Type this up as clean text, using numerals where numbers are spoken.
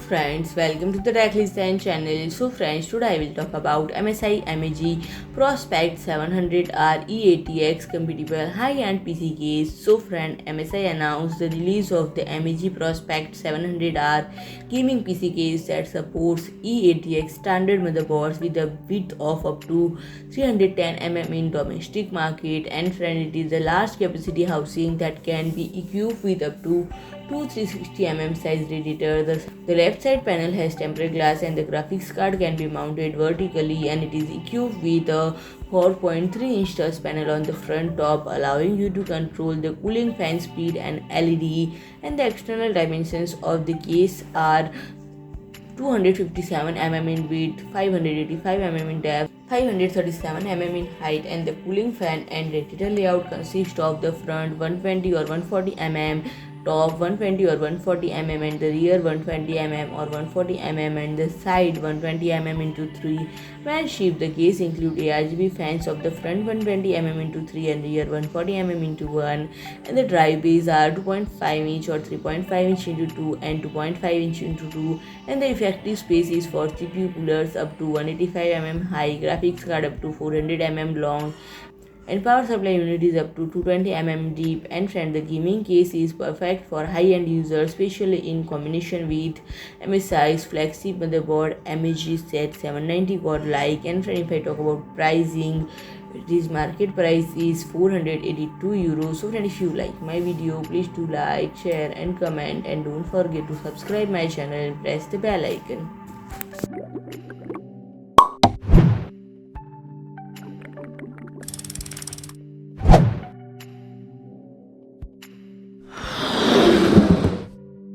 friends, welcome to the Tracklist channel. So friends, today I will talk about MSI MEG PROSPECT 700R E-ATX compatible high-end PC case. So friend, MSI announced the release of the MEG PROSPECT 700R gaming PC case that supports E-ATX standard motherboards with a width of up to 310 mm in domestic market. And friend, it is a large capacity housing that can be equipped with up to two 360 mm size radiators. The left side panel has tempered glass and the graphics card can be mounted vertically, and it is equipped with a 4.3-inch touch panel on the front top, allowing you to control the cooling fan speed and LED. And the external dimensions of the case are 257 mm in width, 585 mm in depth, 537 mm in height, and the cooling fan and radiator layout consists of the front 120 or 140 mm, top 120 or 140 mm, and the rear 120 mm or 140 mm, and the side 120 mm into 3. When shipped, the case includes ARGB fans of the front 120 mm into 3 and rear 140 mm into 1, and the drive bays are 2.5 inch or 3.5 inch into 2 and 2.5 inch into 2, and the effective space is for CPU coolers up to 185 mm high, graphics card up to 400 mm long, and power supply unit is up to 220 mm deep. And friend, the gaming case is perfect for high-end users, especially in combination with MSI's flagship motherboard MEG Z790 GODLIKE. And friend, if I talk about pricing, this market price is 482 euros. So friend, if you like my video, please do like, share and comment, and don't forget to subscribe my channel and press the bell icon.